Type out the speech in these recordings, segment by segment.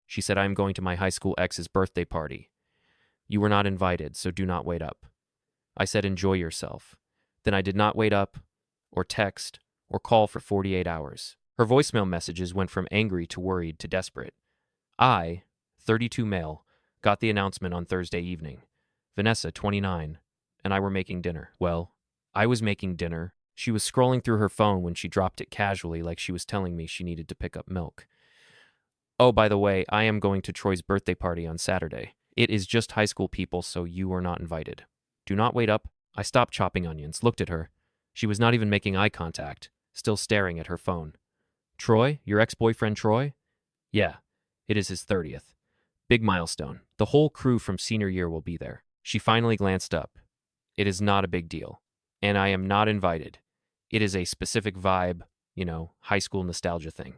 She said, I am going to my high school ex's birthday party. You were not invited, so do not wait up. I said, enjoy yourself. Then I did not wait up, or text, or call for 48 hours. Her voicemail messages went from angry to worried to desperate. I, 32 male, got the announcement on Thursday evening. Vanessa, 29, and I were making dinner. Well, I was making dinner. She was scrolling through her phone when she dropped it casually like she was telling me she needed to pick up milk. Oh, by the way, I am going to Troy's birthday party on Saturday. It is just high school people, so you are not invited. Do not wait up. I stopped chopping onions, looked at her. She was not even making eye contact, still staring at her phone. Troy? Your ex-boyfriend Troy? Yeah, it is his 30th. Big milestone. The whole crew from senior year will be there. She finally glanced up. It is not a big deal. And I am not invited. It is a specific vibe, high school nostalgia thing.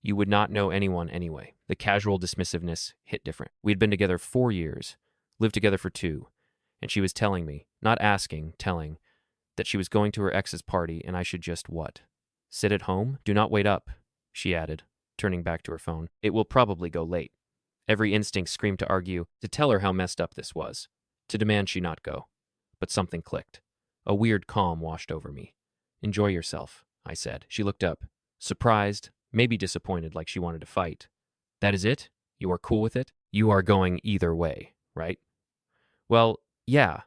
You would not know anyone anyway. The casual dismissiveness hit different. We had been together 4 years, lived together for 2, and she was telling me, not asking, telling, that she was going to her ex's party and I should just what? Sit at home? Do not wait up, she added, turning back to her phone. It will probably go late. Every instinct screamed to argue, to tell her how messed up this was, to demand she not go. But something clicked. A weird calm washed over me. Enjoy yourself, I said. She looked up, surprised, maybe disappointed like she wanted to fight. That is it? You are cool with it? You are going either way, right? Well, yeah,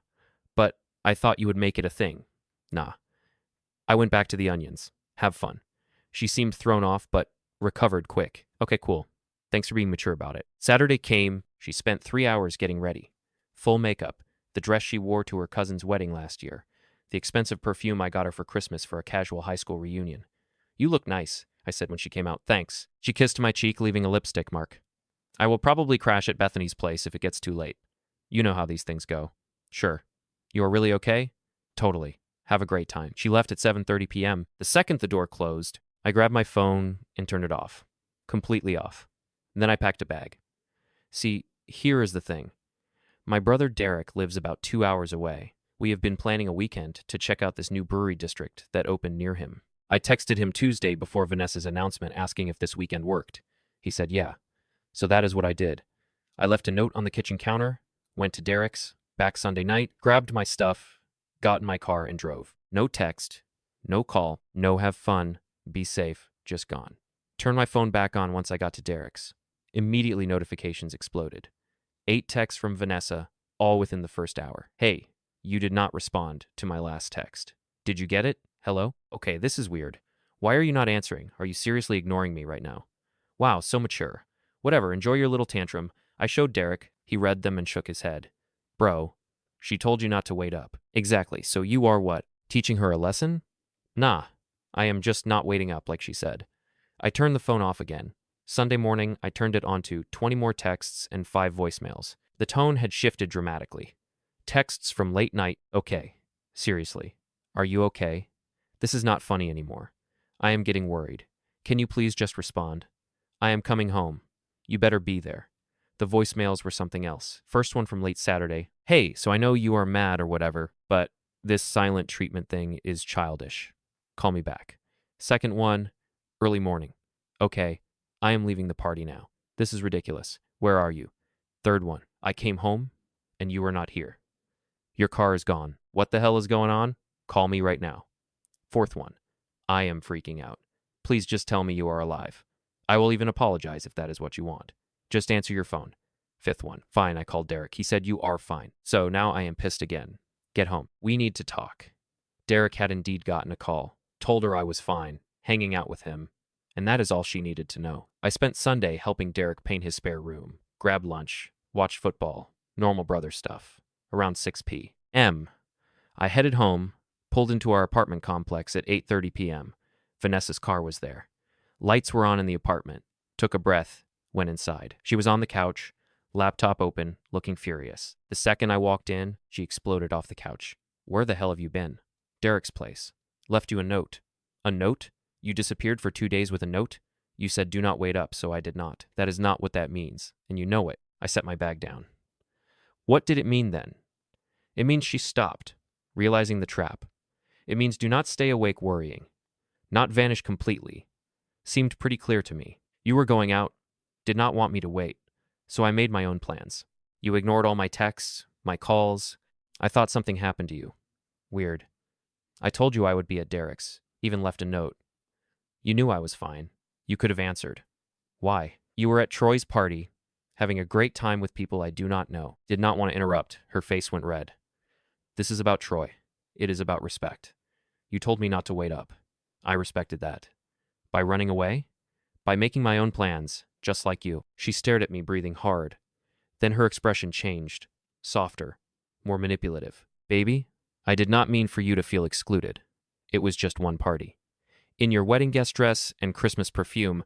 but I thought you would make it a thing. Nah. I went back to the onions. Have fun. She seemed thrown off, but recovered quick. Okay, cool. Thanks for being mature about it. Saturday came. She spent 3 hours getting ready. Full makeup, the dress she wore to her cousin's wedding last year, the expensive perfume I got her for Christmas for a casual high school reunion. You look nice, I said when she came out. Thanks. She kissed my cheek, leaving a lipstick mark. I will probably crash at Bethany's place if it gets too late. You know how these things go. Sure. You are really okay? Totally. Have a great time. She left at 7:30 p.m. The second the door closed, I grabbed my phone and turned it off. Completely off. And then I packed a bag. See, here is the thing. My brother Derek lives about 2 hours away. We have been planning a weekend to check out this new brewery district that opened near him. I texted him Tuesday before Vanessa's announcement asking if this weekend worked. He said yeah. So that is what I did. I left a note on the kitchen counter, went to Derek's, back Sunday night, grabbed my stuff, got in my car and drove. No text, no call, no have fun, be safe, just gone. Turned my phone back on once I got to Derek's. Immediately notifications exploded. 8 texts from Vanessa, all within the first hour. Hey, you did not respond to my last text. Did you get it? Hello? Okay, this is weird. Why are you not answering? Are you seriously ignoring me right now? Wow, so mature. Whatever, enjoy your little tantrum. I showed Derek. He read them and shook his head. Bro, she told you not to wait up. Exactly, so you are what? Teaching her a lesson? Nah, I am just not waiting up like she said. I turned the phone off again. Sunday morning, I turned it on to 20 more texts and 5 voicemails. The tone had shifted dramatically. Texts from late night. Okay, seriously, are you okay? This is not funny anymore. I am getting worried. Can you please just respond? I am coming home. You better be there. The voicemails were something else. First one from late Saturday. Hey, so I know you are mad or whatever, but this silent treatment thing is childish. Call me back. Second one, early morning. Okay, I am leaving the party now. This is ridiculous. Where are you? Third one, I came home and you are not here. Your car is gone. What the hell is going on? Call me right now. Fourth one, I am freaking out. Please just tell me you are alive. I will even apologize if that is what you want. Just answer your phone. Fifth one, fine, I called Derek. He said you are fine. So now I am pissed again. Get home. We need to talk. Derek had indeed gotten a call. Told her I was fine, hanging out with him. And that is all she needed to know. I spent Sunday helping Derek paint his spare room, grab lunch, watch football, normal brother stuff. Around 6 p.m. I headed home, pulled into our apartment complex at 8:30 p.m. Vanessa's car was there. Lights were on in the apartment. Took a breath, went inside. She was on the couch, laptop open, looking furious. The second I walked in, she exploded off the couch. Where the hell have you been? Derek's place. Left you a note. A note? You disappeared for 2 days with a note? You said do not wait up, so I did not. That is not what that means, and you know it. I set my bag down. What did it mean then? It means she stopped, realizing the trap. It means do not stay awake worrying. Not vanish completely. Seemed pretty clear to me. You were going out, did not want me to wait. So I made my own plans. You ignored all my texts, my calls. I thought something happened to you. Weird. I told you I would be at Derek's, even left a note. You knew I was fine. You could have answered. Why? You were at Troy's party, having a great time with people I do not know. Did not want to interrupt. Her face went red. This is about Troy. It is about respect. You told me not to wait up. I respected that. By running away? By making my own plans, just like you. She stared at me, breathing hard. Then her expression changed. Softer. More manipulative. Baby, I did not mean for you to feel excluded. It was just one party. In your wedding guest dress and Christmas perfume,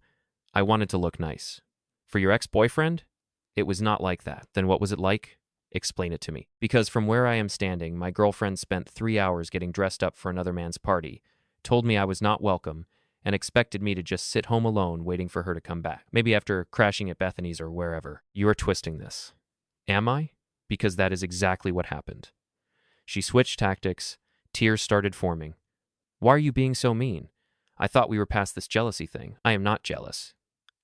I wanted to look nice. For your ex-boyfriend? It was not like that. Then what was it like? Explain it to me. Because from where I am standing, my girlfriend spent 3 hours getting dressed up for another man's party, told me I was not welcome, and expected me to just sit home alone waiting for her to come back. Maybe after crashing at Bethany's or wherever. You are twisting this. Am I? Because that is exactly what happened. She switched tactics. Tears started forming. Why are you being so mean? I thought we were past this jealousy thing. I am not jealous.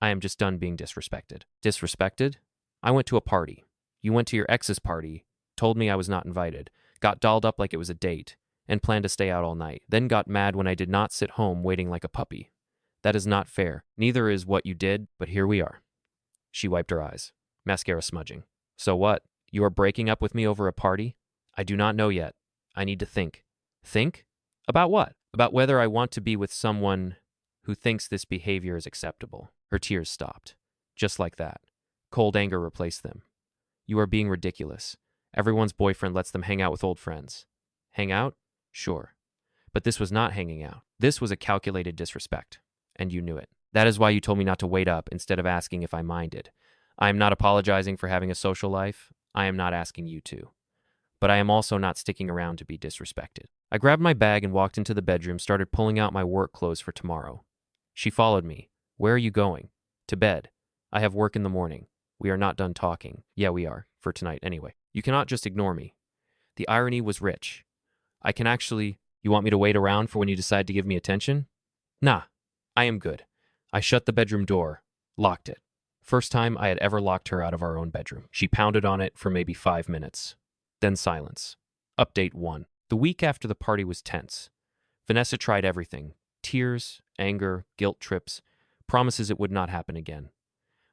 I am just done being disrespected. Disrespected? I went to a party. You went to your ex's party, told me I was not invited, got dolled up like it was a date, and planned to stay out all night, then got mad when I did not sit home waiting like a puppy. That is not fair. Neither is what you did, but here we are. She wiped her eyes, mascara smudging. So what? You are breaking up with me over a party? I do not know yet. I need to think. Think? About what? About whether I want to be with someone who thinks this behavior is acceptable. Her tears stopped. Just like that. Cold anger replaced them. You are being ridiculous. Everyone's boyfriend lets them hang out with old friends. Hang out? Sure. But this was not hanging out. This was a calculated disrespect. And you knew it. That is why you told me not to wait up instead of asking if I minded. I am not apologizing for having a social life. I am not asking you to. But I am also not sticking around to be disrespected. I grabbed my bag and walked into the bedroom, started pulling out my work clothes for tomorrow. She followed me. Where are you going? To bed. I have work in the morning. We are not done talking. Yeah, we are. For tonight, anyway. You cannot just ignore me. The irony was rich. I can actually... You want me to wait around for when you decide to give me attention? Nah. I am good. I shut the bedroom door. Locked it. First time I had ever locked her out of our own bedroom. She pounded on it for maybe 5 minutes. Then silence. Update 1. The week after the party was tense. Vanessa tried everything. Tears, anger, guilt trips, promises it would not happen again.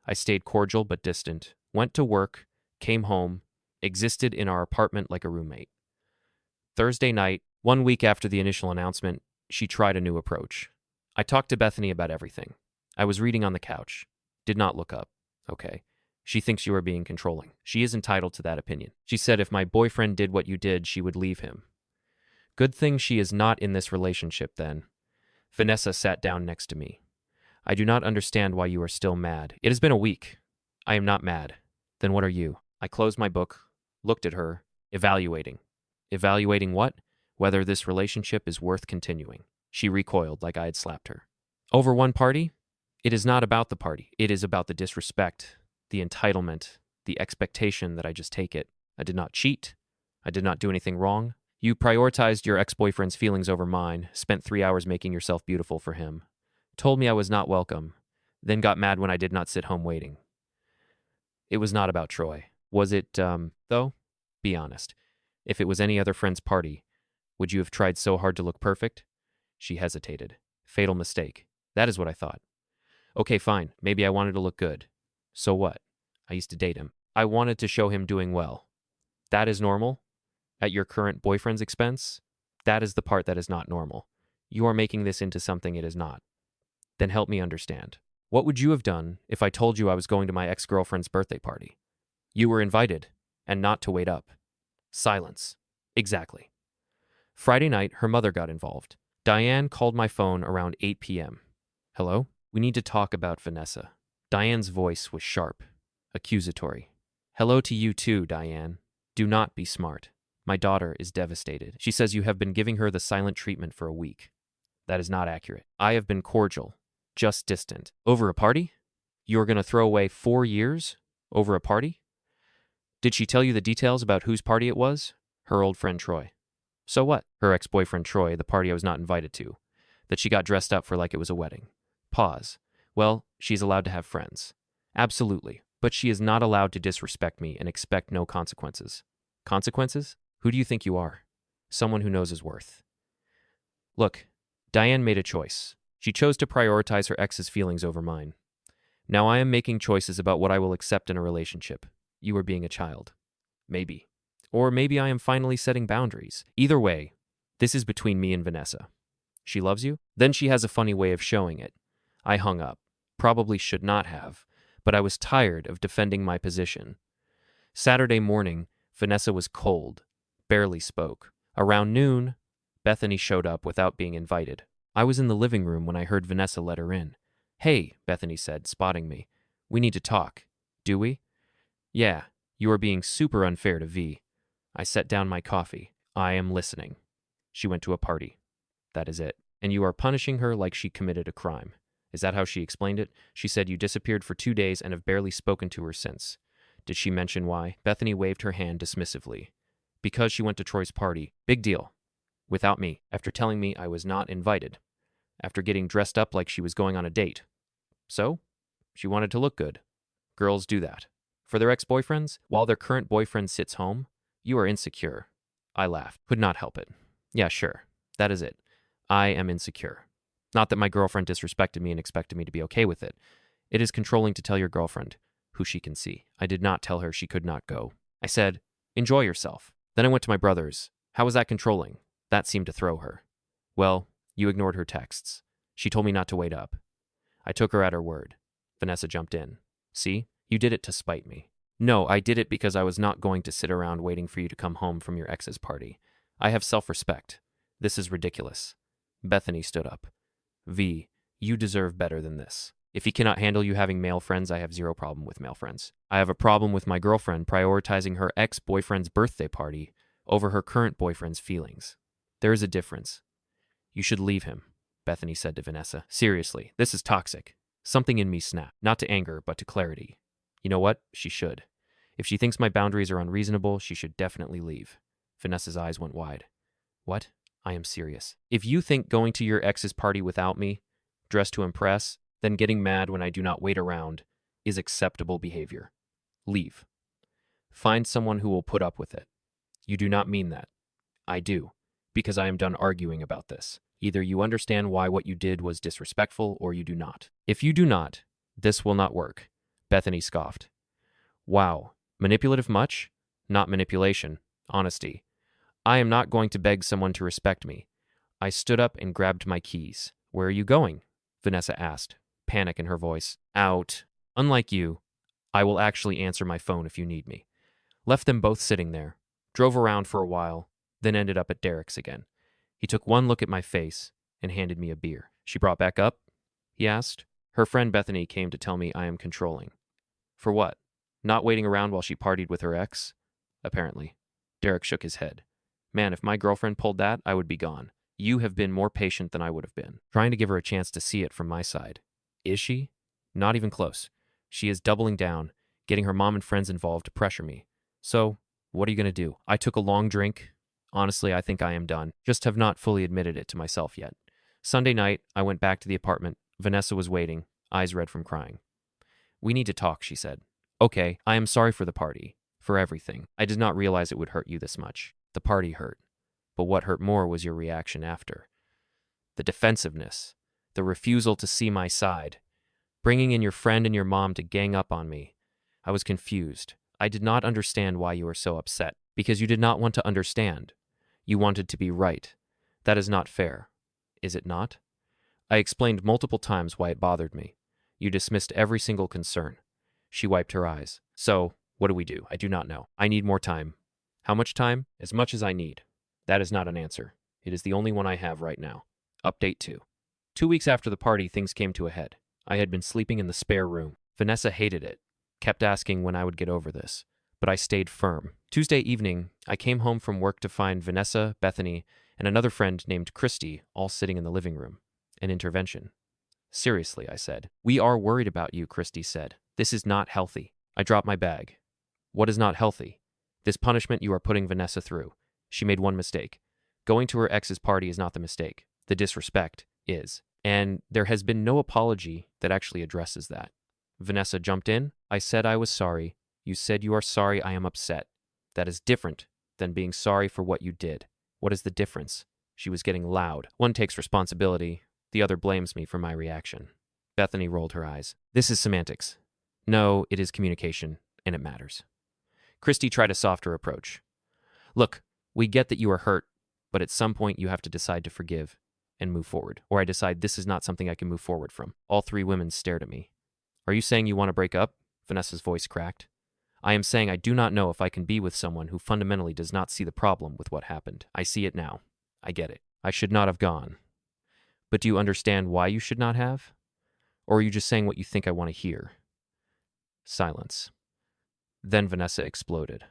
I stayed cordial but distant, went to work, came home, existed in our apartment like a roommate. Thursday night, 1 week after the initial announcement, she tried a new approach. I talked to Bethany about everything. I was reading on the couch. Did not look up. Okay. She thinks you are being controlling. She is entitled to that opinion. She said if my boyfriend did what you did, she would leave him. Good thing she is not in this relationship then. Vanessa sat down next to me. I do not understand why you are still mad. It has been a week. I am not mad. Then what are you? I closed my book, looked at her, evaluating. Evaluating what? Whether this relationship is worth continuing. She recoiled like I had slapped her. Over one party? It is not about the party. It is about the disrespect, the entitlement, the expectation that I just take it. I did not cheat. I did not do anything wrong. You prioritized your ex-boyfriend's feelings over mine, spent 3 hours making yourself beautiful for him, told me I was not welcome, then got mad when I did not sit home waiting. It was not about Troy. Was it, though? Be honest. If it was any other friend's party, would you have tried so hard to look perfect? She hesitated. Fatal mistake. That is what I thought. Okay, fine. Maybe I wanted to look good. So what? I used to date him. I wanted to show him doing well. That is normal? At your current boyfriend's expense? That is the part that is not normal. You are making this into something it is not. Then help me understand. What would you have done if I told you I was going to my ex-girlfriend's birthday party? You were invited, and not to wait up. Silence. Exactly. Friday night, her mother got involved. Diane called my phone around 8 p.m. Hello? We need to talk about Vanessa. Diane's voice was sharp, accusatory. Hello to you too, Diane. Do not be smart. My daughter is devastated. She says you have been giving her the silent treatment for a week. That is not accurate. I have been cordial, just distant. Over a party? You are going to throw away 4 years over a party? Did she tell you the details about whose party it was? Her old friend Troy. So what? Her ex-boyfriend Troy, the party I was not invited to. That she got dressed up for like it was a wedding. Pause. Well, she's allowed to have friends. Absolutely. But she is not allowed to disrespect me and expect no consequences. Consequences? Who do you think you are? Someone who knows his worth. Look, Diane made a choice. She chose to prioritize her ex's feelings over mine. Now I am making choices about what I will accept in a relationship. You are being a child. Maybe. Or maybe I am finally setting boundaries. Either way, this is between me and Vanessa. She loves you? Then she has a funny way of showing it. I hung up. Probably should not have, but I was tired of defending my position. Saturday morning, Vanessa was cold, barely spoke. Around noon, Bethany showed up without being invited. I was in the living room when I heard Vanessa let her in. Hey, Bethany said, spotting me. We need to talk. Do we? Yeah, you are being super unfair to V. I set down my coffee. I am listening. She went to a party. That is it. And you are punishing her like she committed a crime. Is that how she explained it? She said you disappeared for 2 days and have barely spoken to her since. Did she mention why? Bethany waved her hand dismissively. Because she went to Troy's party. Big deal. Without me, after telling me I was not invited. After getting dressed up like she was going on a date. So, she wanted to look good. Girls do that. For their ex-boyfriends, while their current boyfriend sits home, you are insecure. I laughed. Could not help it. Yeah, sure. That is it. I am insecure. Not that my girlfriend disrespected me and expected me to be okay with it. It is controlling to tell your girlfriend who she can see. I did not tell her she could not go. I said, enjoy yourself. Then I went to my brother's. How was that controlling? That seemed to throw her. Well, you ignored her texts. She told me not to wait up. I took her at her word. Vanessa jumped in. See, you did it to spite me. No, I did it because I was not going to sit around waiting for you to come home from your ex's party. I have self-respect. This is ridiculous. Bethany stood up. V, you deserve better than this. If he cannot handle you having male friends, I have zero problem with male friends. I have a problem with my girlfriend prioritizing her ex-boyfriend's birthday party over her current boyfriend's feelings. There is a difference. You should leave him, Bethany said to Vanessa. Seriously, this is toxic. Something in me snapped, not to anger, but to clarity. You know what? She should. If she thinks my boundaries are unreasonable, she should definitely leave. Vanessa's eyes went wide. What? I am serious. If you think going to your ex's party without me, dressed to impress, then getting mad when I do not wait around, is acceptable behavior, leave. Find someone who will put up with it. You do not mean that. I do, because I am done arguing about this. Either you understand why what you did was disrespectful, or you do not. If you do not, this will not work. Bethany scoffed. Wow, manipulative much? Not manipulation, honesty. I am not going to beg someone to respect me. I stood up and grabbed my keys. Where are you going? Vanessa asked, panic in her voice. Out. Unlike you, I will actually answer my phone if you need me. Left them both sitting there. Drove around for a while, then ended up at Derek's again. He took one look at my face and handed me a beer. She brought back up? He asked. Her friend Bethany came to tell me I am controlling. For what? Not waiting around while she partied with her ex? Apparently. Derek shook his head. Man, if my girlfriend pulled that, I would be gone. You have been more patient than I would have been. Trying to give her a chance to see it from my side. Is she? Not even close. She is doubling down, getting her mom and friends involved to pressure me. So, what are you going to do? I took a long drink. Honestly, I think I am done. Just have not fully admitted it to myself yet. Sunday night, I went back to the apartment. Vanessa was waiting, eyes red from crying. We need to talk, she said. Okay, I am sorry for the party, for everything. I did not realize it would hurt you this much. The party hurt. But what hurt more was your reaction after. The defensiveness, the refusal to see my side, bringing in your friend and your mom to gang up on me. I was confused. I did not understand why you were so upset, because you did not want to understand. You wanted to be right. That is not fair. Is it not? I explained multiple times why it bothered me. You dismissed every single concern. She wiped her eyes. So, what do? I do not know. I need more time. How much time? As much as I need. That is not an answer. It is the only one I have right now. Update 2. 2 weeks after the party, things came to a head. I had been sleeping in the spare room. Vanessa hated it, kept asking when I would get over this, but I stayed firm. Tuesday evening, I came home from work to find Vanessa, Bethany, and another friend named Christy all sitting in the living room. An intervention. Seriously, I said. We are worried about you, Christy said. This is not healthy. I dropped my bag. What is not healthy? This punishment you are putting Vanessa through. She made one mistake. Going to her ex's party is not the mistake. The disrespect is. And there has been no apology that actually addresses that. Vanessa jumped in. I said I was sorry. You said you are sorry. I am upset. That is different than being sorry for what you did. What is the difference? She was getting loud. One takes responsibility. The other blames me for my reaction. Bethany rolled her eyes. This is semantics. No, it is communication, and it matters. Christy tried a softer approach. Look, we get that you are hurt, but at some point you have to decide to forgive and move forward. Or I decide this is not something I can move forward from. All three women stared at me. Are you saying you want to break up? Vanessa's voice cracked. I am saying I do not know if I can be with someone who fundamentally does not see the problem with what happened. I see it now. I get it. I should not have gone. But do you understand why you should not have? Or are you just saying what you think I want to hear? Silence. Then Vanessa exploded.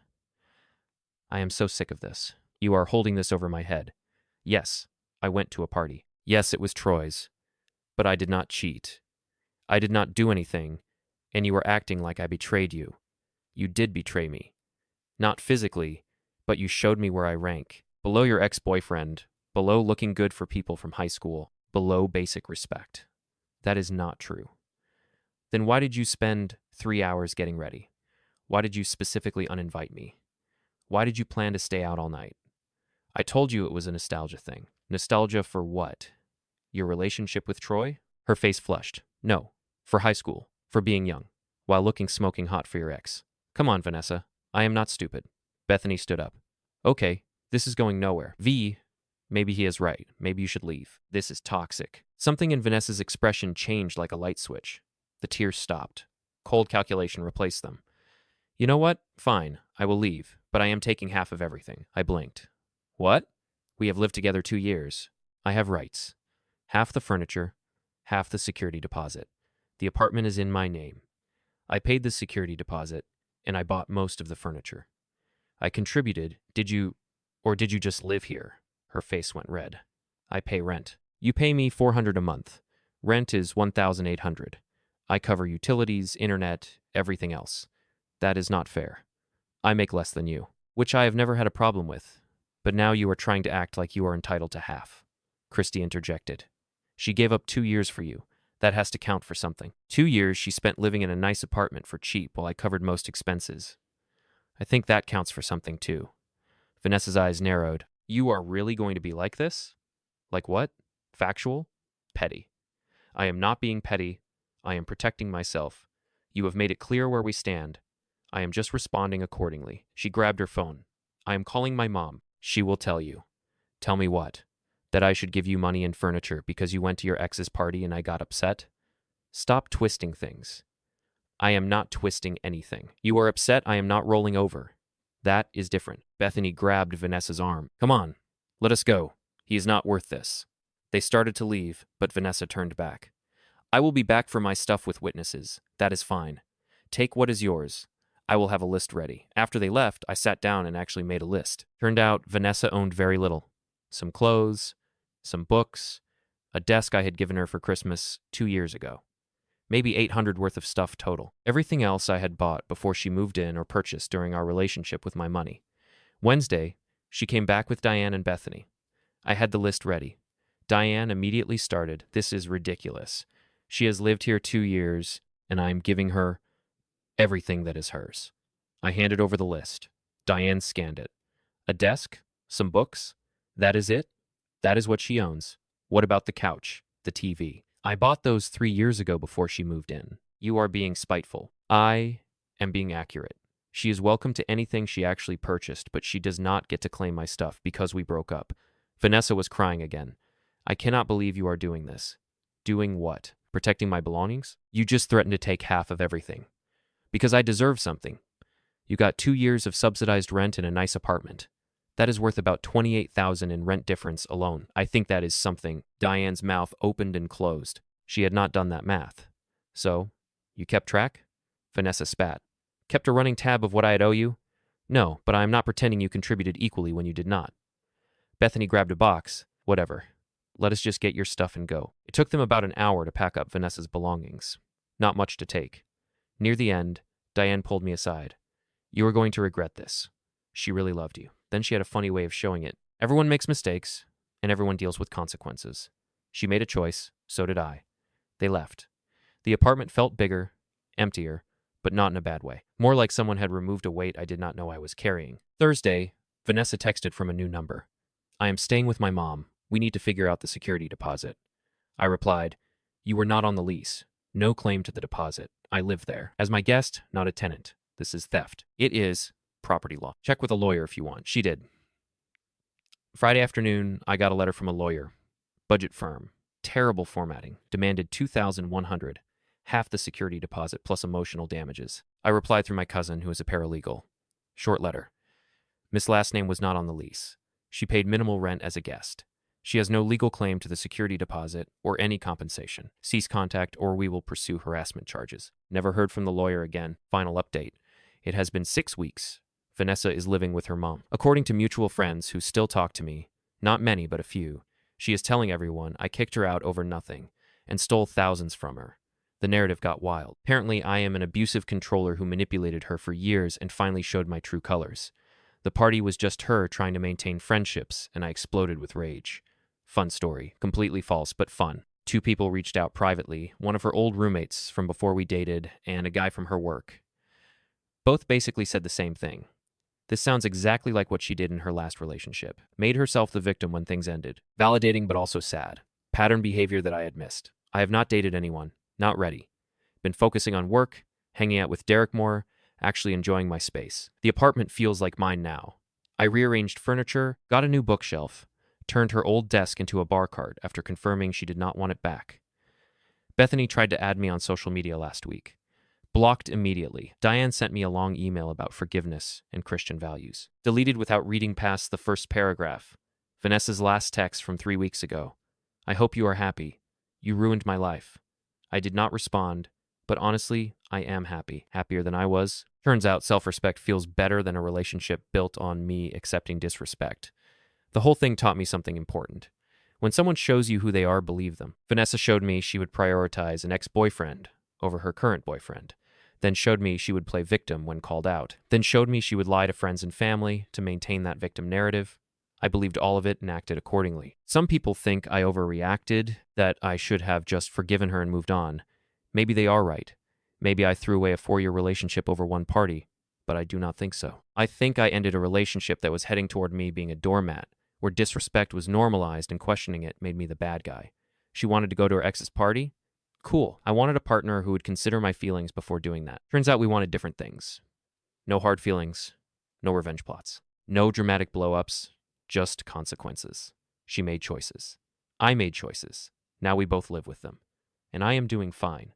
I am so sick of this. You are holding this over my head. Yes, I went to a party. Yes, it was Troy's. But I did not cheat. I did not do anything, and you were acting like I betrayed you. You did betray me. Not physically, but you showed me where I rank. Below your ex-boyfriend, below looking good for people from high school, below basic respect. That is not true. Then why did you spend 3 hours getting ready? Why did you specifically uninvite me? Why did you plan to stay out all night? I told you it was a nostalgia thing. Nostalgia for what? Your relationship with Troy? Her face flushed. No, for high school, for being young, while looking smoking hot for your ex. Come on, Vanessa. I am not stupid. Bethany stood up. Okay, this is going nowhere. V, maybe he is right. Maybe you should leave. This is toxic. Something in Vanessa's expression changed like a light switch. The tears stopped. Cold calculation replaced them. You know what? Fine, I will leave, but I am taking half of everything. I blinked. What? We have lived together 2 years. I have rights. Half the furniture, half the security deposit. The apartment is in my name. I paid the security deposit, and I bought most of the furniture. I contributed. Did you just live here? Her face went red. I pay rent. You pay me $400 a month. Rent is $1,800. I cover utilities, internet, everything else. That is not fair. I make less than you, which I have never had a problem with. But now you are trying to act like you are entitled to half. Christy interjected. She gave up 2 years for you. That has to count for something. 2 years she spent living in a nice apartment for cheap while I covered most expenses. I think that counts for something too. Vanessa's eyes narrowed. You are really going to be like this? Like what? Factual? Petty. I am not being petty. I am protecting myself. You have made it clear where we stand. I am just responding accordingly. She grabbed her phone. I am calling my mom. She will tell you. Tell me what? That I should give you money and furniture because you went to your ex's party and I got upset? Stop twisting things. I am not twisting anything. You are upset. I am not rolling over. That is different. Bethany grabbed Vanessa's arm. Come on, let us go. He is not worth this. They started to leave, but Vanessa turned back. I will be back for my stuff with witnesses. That is fine. Take what is yours. I will have a list ready. After they left, I sat down and actually made a list. Turned out Vanessa owned very little. Some clothes, some books, a desk I had given her for Christmas 2 years ago. Maybe $800 worth of stuff total. Everything else I had bought before she moved in or purchased during our relationship with my money. Wednesday, she came back with Diane and Bethany. I had the list ready. Diane immediately started, "This is ridiculous. She has lived here 2 years, and I am giving her everything that is hers." I handed over the list. Diane scanned it. A desk? Some books? That is it? That is what she owns. What about the couch? The TV? I bought those 3 years ago before she moved in. You are being spiteful. I am being accurate. She is welcome to anything she actually purchased, but she does not get to claim my stuff because we broke up. Vanessa was crying again. I cannot believe you are doing this. Doing what? Protecting my belongings? You just threatened to take half of everything. Because I deserve something. You got 2 years of subsidized rent in a nice apartment. That is worth about $28,000 in rent difference alone. I think that is something. Diane's mouth opened and closed. She had not done that math. So, you kept track? Vanessa spat. Kept a running tab of what I had owe you? No, but I am not pretending you contributed equally when you did not. Bethany grabbed a box. Whatever. Let us just get your stuff and go. It took them about an hour to pack up Vanessa's belongings. Not much to take. Near the end, Diane pulled me aside. You are going to regret this. She really loved you. Then she had a funny way of showing it. Everyone makes mistakes, and everyone deals with consequences. She made a choice, so did I. They left. The apartment felt bigger, emptier, but not in a bad way. More like someone had removed a weight I did not know I was carrying. Thursday, Vanessa texted from a new number. I am staying with my mom. We need to figure out the security deposit. I replied, you were not on the lease. No claim to the deposit. I live there. As my guest, not a tenant. This is theft. It is property law. Check with a lawyer if you want. She did. Friday afternoon, I got a letter from a lawyer. Budget firm. Terrible formatting. Demanded $2,100. Half the security deposit plus emotional damages. I replied through my cousin, who is a paralegal. Short letter. Miss Last Name was not on the lease. She paid minimal rent as a guest. She has no legal claim to the security deposit or any compensation. Cease contact or we will pursue harassment charges. Never heard from the lawyer again. Final update. It has been 6 weeks. Vanessa is living with her mom. According to mutual friends who still talk to me, not many but a few, she is telling everyone I kicked her out over nothing and stole thousands from her. The narrative got wild. Apparently, I am an abusive controller who manipulated her for years and finally showed my true colors. The party was just her trying to maintain friendships, and I exploded with rage. Fun story. Completely false, but fun. 2 people reached out privately, one of her old roommates from before we dated, and a guy from her work. Both basically said the same thing. This sounds exactly like what she did in her last relationship. Made herself the victim when things ended. Validating, but also sad. Pattern behavior that I had missed. I have not dated anyone. Not ready. Been focusing on work, hanging out with Derek more, actually enjoying my space. The apartment feels like mine now. I rearranged furniture, got a new bookshelf, turned her old desk into a bar cart after confirming she did not want it back. Bethany tried to add me on social media last week. Blocked immediately. Diane sent me a long email about forgiveness and Christian values. Deleted without reading past the first paragraph. Vanessa's last text from 3 weeks ago. I hope you are happy. You ruined my life. I did not respond, but honestly, I am happy. Happier than I was. Turns out self-respect feels better than a relationship built on me accepting disrespect. The whole thing taught me something important. When someone shows you who they are, believe them. Vanessa showed me she would prioritize an ex-boyfriend over her current boyfriend. Then showed me she would play victim when called out. Then showed me she would lie to friends and family to maintain that victim narrative. I believed all of it and acted accordingly. Some people think I overreacted, that I should have just forgiven her and moved on. Maybe they are right. Maybe I threw away a 4-year relationship over one party, but I do not think so. I think I ended a relationship that was heading toward me being a doormat, where disrespect was normalized and questioning it made me the bad guy. She wanted to go to her ex's party? Cool. I wanted a partner who would consider my feelings before doing that. Turns out we wanted different things. No hard feelings, no revenge plots, no dramatic blow-ups, just consequences. She made choices. I made choices. Now we both live with them. And I am doing fine.